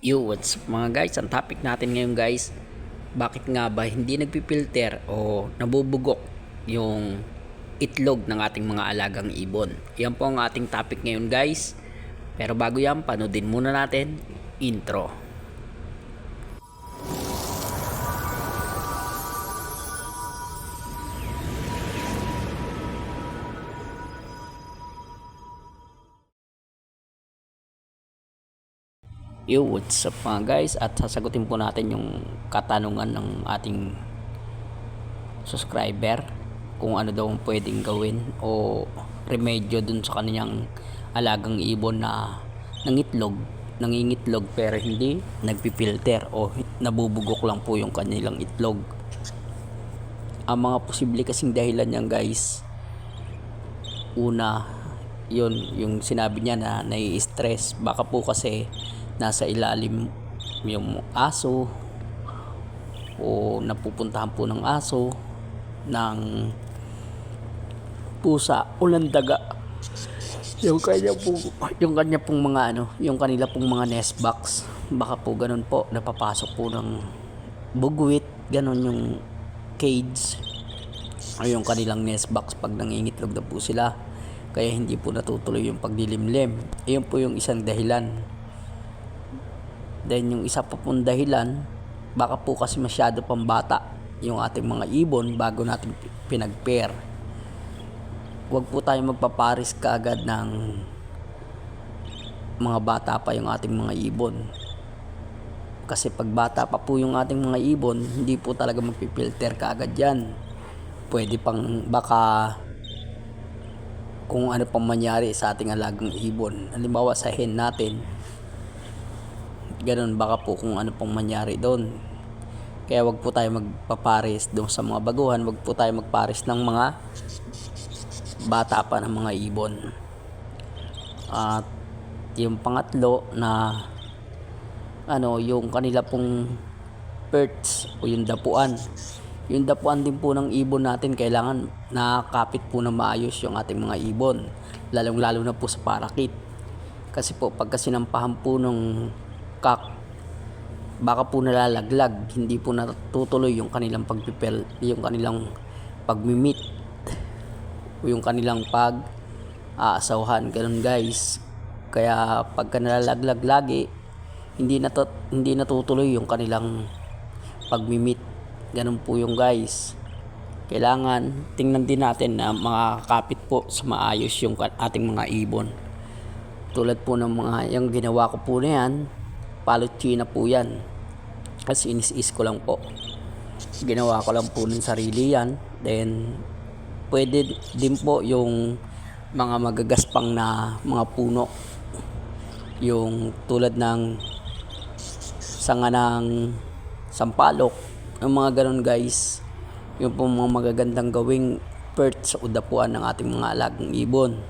Yo, what's up mga guys? Ang topic natin ngayon guys, bakit nga ba hindi nagpipilter o nabubugok yung itlog ng ating mga alagang ibon? Yan po ang ating topic ngayon guys. Pero bago yan, panoodin muna natin intro. Yo, what's up mga guys? At sasagutin po natin yung katanungan ng ating subscriber kung ano daw ang pwedeng gawin o remedyo dun sa kanyang alagang ibon na nangingitlog pero hindi nagpipilter o nabubugok lang po yung kanilang itlog. Ang mga posible kasing dahilan niyan guys, una, yun yung sinabi niya na nai-stress, baka po kasi nasa ilalim yung aso o napupuntahan po ng aso, ng pusa o landaga yung kanya pong mga yung kanila pong mga nest box. Baka po ganun po, napapasok po ng bugwit, ganun yung cage o yung kanilang nest box pag nangingitlog na po sila, kaya hindi po natutuloy yung pagdilimlim. Ayun po yung isang dahilan. Then yung isa pa pong dahilan, baka po kasi masyado pang bata yung ating mga ibon bago natin pinag-pair. Huwag po tayo magpaparis kaagad ng mga bata pa yung ating mga ibon. Kasi pag bata pa po yung ating mga ibon, hindi po talaga magpipilter kaagad yan. Pwede pang baka kung ano pang mangyari sa ating alagang ibon. Halimbawa sa hen natin, ganun, baka po kung ano pang mangyari doon. Kaya wag po tayo magpapares doon sa mga baguhan, wag po tayo magpares ng mga bata pa ng mga ibon. At yung pangatlo na yung kanila pong perch o yung dapuan. Yung dapuan din po ng ibon natin, kailangan nakakapit po na maayos yung ating mga ibon, lalong-lalo na po sa parakit. Kasi po pagka sinampahan po ng kak, baka po nalalaglag, hindi po natutuloy yung kanilang yung kanilang pagmimit o yung kanilang aasawahan, ganun guys. Kaya pagka nalalaglag lagi, hindi natutuloy yung kanilang pagmimit, ganun po yung guys. Kailangan tingnan din natin na makakapit po sa maayos yung ating mga ibon. Tulad po ng mga yung ginawa ko po na yan, palot china po yan, kasi inis-is ko lang po, ginawa ko lang po ng sarili yan. Then pwede din po yung mga magagaspang na mga puno, yung tulad ng sanga ng sampalok, yung mga ganun guys. Yung po mga magagandang gawing perch o dapuan ng ating mga alagang ibon.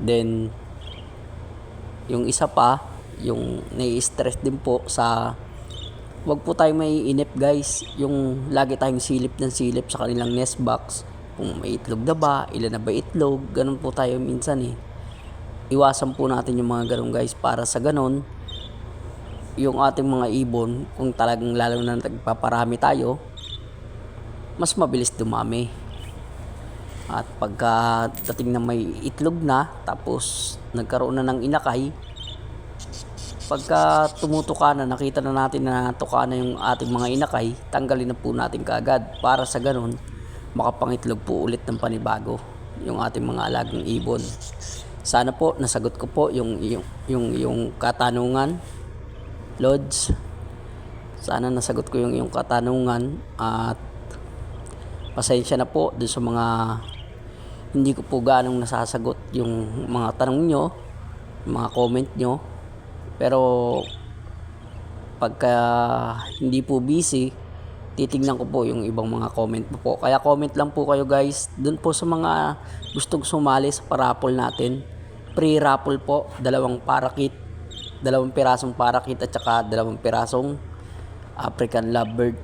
Then yung isa pa, yung nai-stress din po sa wag po tayo maiinip guys, yung lagi tayong silip ng silip sa kanilang nest box, kung may itlog na ba, ilan na ba itlog, ganun po tayo minsan Iwasan po natin yung mga ganun guys, para sa ganun yung ating mga ibon, kung talagang lalo na nagpaparami tayo, mas mabilis dumami. At pagka dating na may itlog na, tapos nagkaroon na ng inakay, pagka tumutuka na, nakita na natin na tuka na yung ating mga inakay, tanggalin na po natin kaagad, para sa ganun makapangitlog po ulit ng panibago yung ating mga alagang ibon. Sana po nasagot ko po yung katanungan, Lods. Sana nasagot ko yung katanungan, at pasensya na po dun sa mga hindi ko po ganong nasasagot yung mga tanong nyo, mga comment nyo. Pero pagka hindi po busy, titignan ko po yung ibang mga comment po. Kaya comment lang po kayo guys dun po sa mga gustong sumali sa paraffle natin. Free raffle po, 2 parakit, 2 pirasong parakit at saka 2 pirasong African lovebird.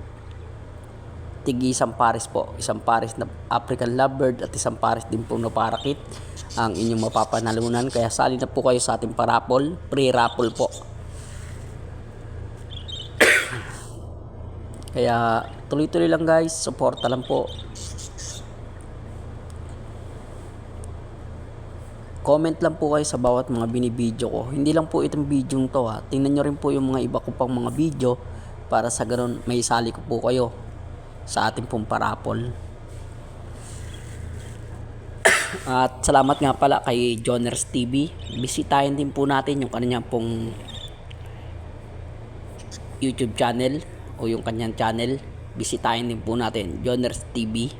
tigi isang pares po, isang pares na African lovebird at isang pares din po na parakit ang inyong mapapanalunan. Kaya sali na po kayo sa ating parapol, pre-raffle po. Kaya tuloy-tuloy lang guys, suporta lang po. Comment lang po kayo sa bawat mga binibidyo ko. Hindi lang po itong video to ha. Tingnan nyo rin po yung mga iba ko pang mga video para sa ganun may sali ko po kayo sa ating pong parapol. At salamat nga pala kay Joners TV. Bisitahin din po natin yung kanyang pong YouTube channel o yung kanyang channel. Bisitahin din po natin Joners TV.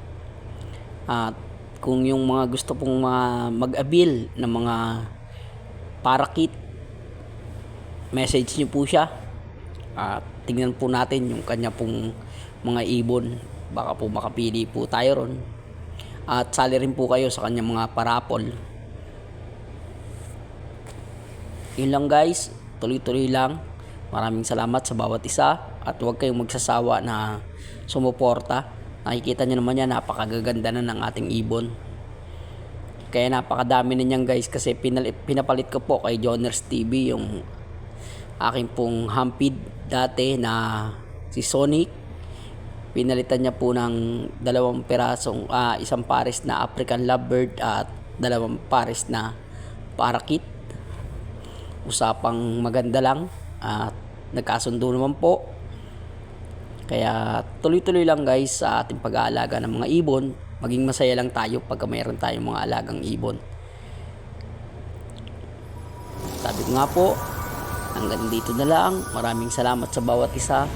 At kung yung mga gusto pong mag-abil ng mga parakit, message nyo po siya. At tingnan po natin yung kanya pong mga ibon. Baka po makapili po tayo ron. At sali rin po kayo sa kanyang mga parapol. Yun lang guys, tuloy-tuloy lang. Maraming salamat sa bawat isa. At huwag kayong magsasawa na sumuporta. Nakikita nyo naman yan, napakagaganda na ng ating ibon. Kaya napakadami na niyan guys, kasi pinapalit ko po kay Joners TV yung aking pong hampid dati na si Sonic. Pinalitan niya po ng dalawang pirasong, isang pares na African lovebird at dalawang pares na parakit. Usapang maganda lang at nagkasundo naman po. Kaya tuloy-tuloy lang guys sa ating pag-aalaga ng mga ibon. Maging masaya lang tayo pagka mayroon tayong mga alagang ibon. Sabi ko nga po, hanggang dito na lang. Maraming salamat sa bawat isa.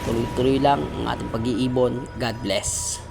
Tuloy-tuloy lang ang ating pag-iibon. God bless.